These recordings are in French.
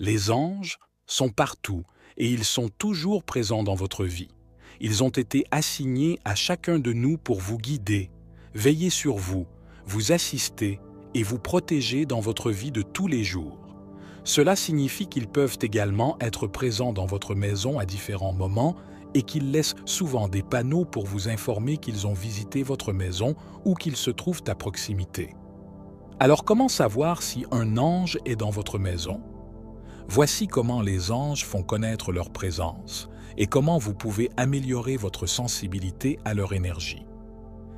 Les anges sont partout et ils sont toujours présents dans votre vie. Ils ont été assignés à chacun de nous pour vous guider, veiller sur vous, vous assister et vous protéger dans votre vie de tous les jours. Cela signifie qu'ils peuvent également être présents dans votre maison à différents moments et qu'ils laissent souvent des panneaux pour vous informer qu'ils ont visité votre maison ou qu'ils se trouvent à proximité. Alors comment savoir si un ange est dans votre maison? Voici comment les anges font connaître leur présence et comment vous pouvez améliorer votre sensibilité à leur énergie.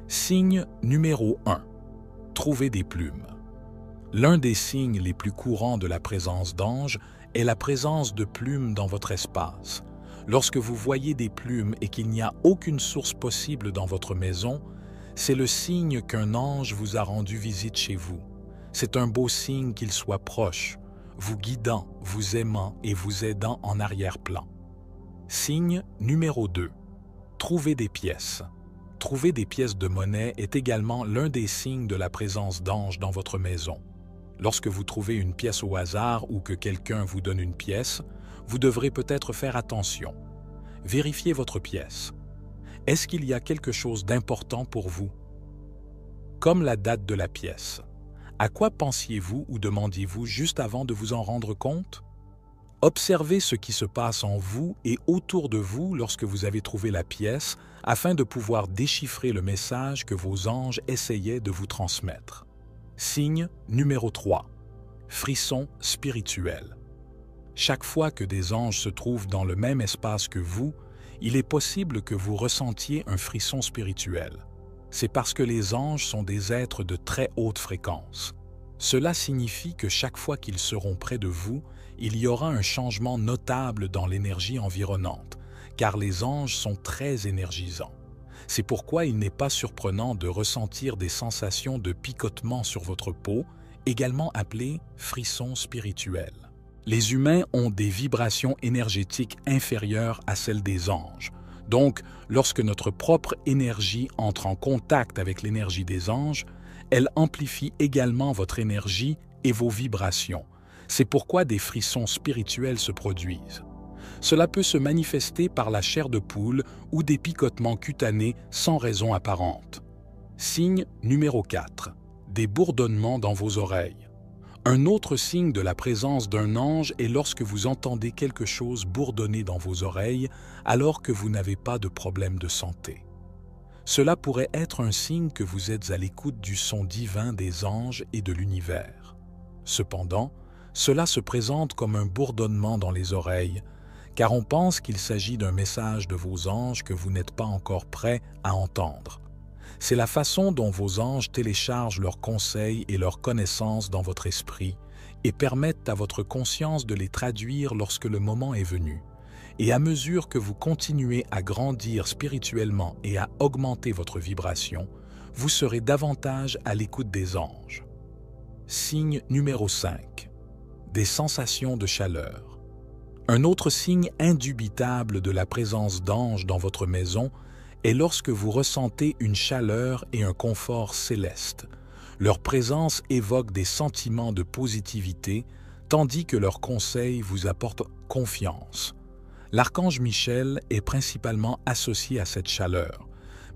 Signe numéro 1. Trouvez des plumes. L'un des signes les plus courants de la présence d'anges est la présence de plumes dans votre espace. Lorsque vous voyez des plumes et qu'il n'y a aucune source possible dans votre maison, c'est le signe qu'un ange vous a rendu visite chez vous. C'est un beau signe qu'il soit proche, vous guidant, vous aimant et vous aidant en arrière-plan. Signe numéro 2. Trouvez des pièces. Trouver des pièces de monnaie est également l'un des signes de la présence d'anges dans votre maison. Lorsque vous trouvez une pièce au hasard ou que quelqu'un vous donne une pièce, vous devrez peut-être faire attention. Vérifiez votre pièce. Est-ce qu'il y a quelque chose d'important pour vous? Comme la date de la pièce. À quoi pensiez-vous ou demandiez-vous juste avant de vous en rendre compte? Observez ce qui se passe en vous et autour de vous lorsque vous avez trouvé la pièce afin de pouvoir déchiffrer le message que vos anges essayaient de vous transmettre. Signe numéro 3. Frisson spirituel. Chaque fois que des anges se trouvent dans le même espace que vous, il est possible que vous ressentiez un frisson spirituel. C'est parce que les anges sont des êtres de très haute fréquence. Cela signifie que chaque fois qu'ils seront près de vous, il y aura un changement notable dans l'énergie environnante, car les anges sont très énergisants. C'est pourquoi il n'est pas surprenant de ressentir des sensations de picotement sur votre peau, également appelées frissons spirituels. Les humains ont des vibrations énergétiques inférieures à celles des anges. Donc, lorsque notre propre énergie entre en contact avec l'énergie des anges, elle amplifie également votre énergie et vos vibrations. C'est pourquoi des frissons spirituels se produisent. Cela peut se manifester par la chair de poule ou des picotements cutanés sans raison apparente. Signe numéro 4. Des bourdonnements dans vos oreilles. Un autre signe de la présence d'un ange est lorsque vous entendez quelque chose bourdonner dans vos oreilles alors que vous n'avez pas de problème de santé. Cela pourrait être un signe que vous êtes à l'écoute du son divin des anges et de l'univers. Cependant, cela se présente comme un bourdonnement dans les oreilles, car on pense qu'il s'agit d'un message de vos anges que vous n'êtes pas encore prêt à entendre. C'est la façon dont vos anges téléchargent leurs conseils et leurs connaissances dans votre esprit et permettent à votre conscience de les traduire lorsque le moment est venu. Et à mesure que vous continuez à grandir spirituellement et à augmenter votre vibration, vous serez davantage à l'écoute des anges. Signe numéro 5. Des sensations de chaleur. Un autre signe indubitable de la présence d'anges dans votre maison est lorsque vous ressentez une chaleur et un confort céleste. Leur présence évoque des sentiments de positivité, tandis que leurs conseils vous apportent confiance. L'archange Michel est principalement associé à cette chaleur,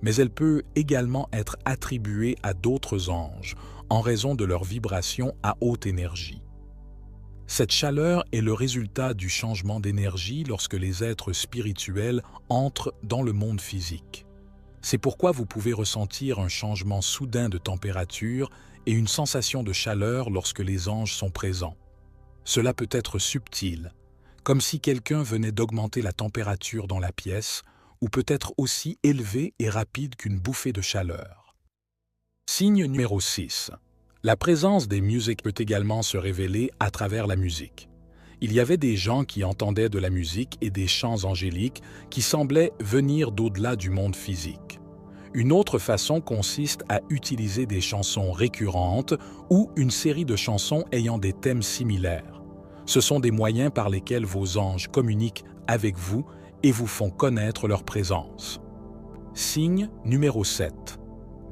mais elle peut également être attribuée à d'autres anges en raison de leur vibration à haute énergie. Cette chaleur est le résultat du changement d'énergie lorsque les êtres spirituels entrent dans le monde physique. C'est pourquoi vous pouvez ressentir un changement soudain de température et une sensation de chaleur lorsque les anges sont présents. Cela peut être subtil, comme si quelqu'un venait d'augmenter la température dans la pièce, ou peut être aussi élevé et rapide qu'une bouffée de chaleur. Signe numéro 6. La présence des musiques peut également se révéler à travers la musique. Il y avait des gens qui entendaient de la musique et des chants angéliques qui semblaient venir d'au-delà du monde physique. Une autre façon consiste à utiliser des chansons récurrentes ou une série de chansons ayant des thèmes similaires. Ce sont des moyens par lesquels vos anges communiquent avec vous et vous font connaître leur présence. Signe numéro 7.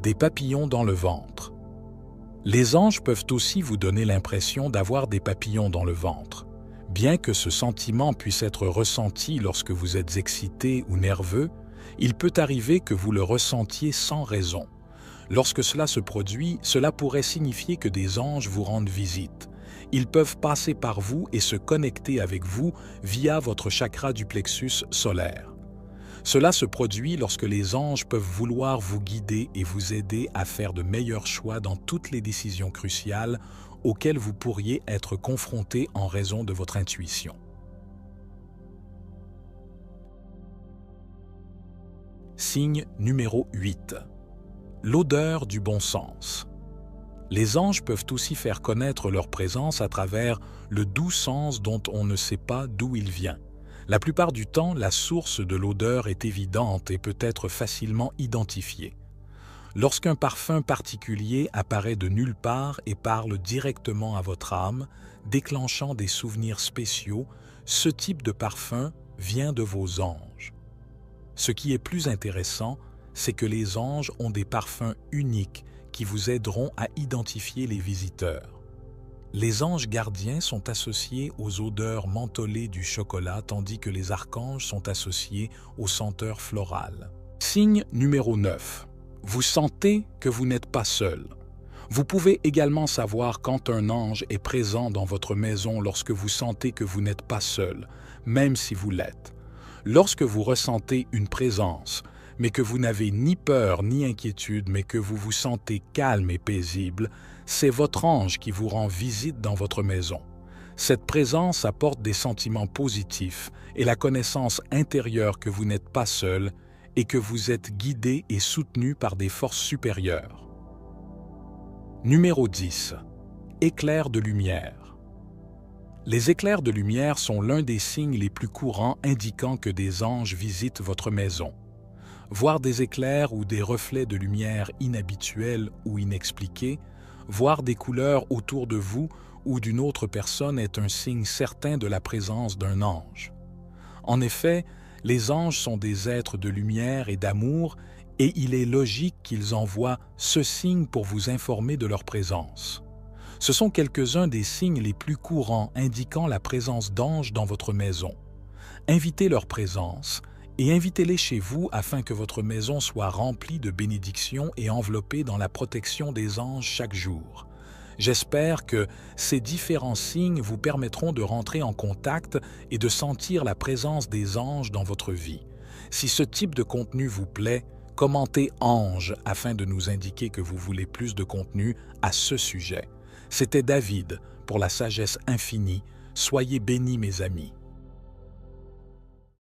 Des papillons dans le ventre. Les anges peuvent aussi vous donner l'impression d'avoir des papillons dans le ventre. Bien que ce sentiment puisse être ressenti lorsque vous êtes excité ou nerveux, il peut arriver que vous le ressentiez sans raison. Lorsque cela se produit, cela pourrait signifier que des anges vous rendent visite. Ils peuvent passer par vous et se connecter avec vous via votre chakra du plexus solaire. Cela se produit lorsque les anges peuvent vouloir vous guider et vous aider à faire de meilleurs choix dans toutes les décisions cruciales auxquelles vous pourriez être confronté en raison de votre intuition. Signe numéro 8. L'odeur du bon sens. Les anges peuvent aussi faire connaître leur présence à travers le doux sens dont on ne sait pas d'où il vient. La plupart du temps, la source de l'odeur est évidente et peut être facilement identifiée. Lorsqu'un parfum particulier apparaît de nulle part et parle directement à votre âme, déclenchant des souvenirs spéciaux, ce type de parfum vient de vos anges. Ce qui est plus intéressant, c'est que les anges ont des parfums uniques qui vous aideront à identifier les visiteurs. Les anges gardiens sont associés aux odeurs mentholées du chocolat, tandis que les archanges sont associés aux senteurs florales. Signe numéro 9. Vous sentez que vous n'êtes pas seul. Vous pouvez également savoir quand un ange est présent dans votre maison lorsque vous sentez que vous n'êtes pas seul, même si vous l'êtes. Lorsque vous ressentez une présence, mais que vous n'avez ni peur ni inquiétude, mais que vous vous sentez calme et paisible, c'est votre ange qui vous rend visite dans votre maison. Cette présence apporte des sentiments positifs et la connaissance intérieure que vous n'êtes pas seul et que vous êtes guidé et soutenu par des forces supérieures. Numéro 10. Éclairs de lumière. Les éclairs de lumière sont l'un des signes les plus courants indiquant que des anges visitent votre maison. Voir des éclairs ou des reflets de lumière inhabituels ou inexpliqués, voir des couleurs autour de vous ou d'une autre personne est un signe certain de la présence d'un ange. En effet, les anges sont des êtres de lumière et d'amour et il est logique qu'ils envoient ce signe pour vous informer de leur présence. Ce sont quelques-uns des signes les plus courants indiquant la présence d'anges dans votre maison. Invitez leur présence et invitez-les chez vous afin que votre maison soit remplie de bénédictions et enveloppée dans la protection des anges chaque jour. J'espère que ces différents signes vous permettront de rentrer en contact et de sentir la présence des anges dans votre vie. Si ce type de contenu vous plaît, commentez « Ange » afin de nous indiquer que vous voulez plus de contenu à ce sujet. C'était David pour la sagesse infinie. Soyez bénis mes amis.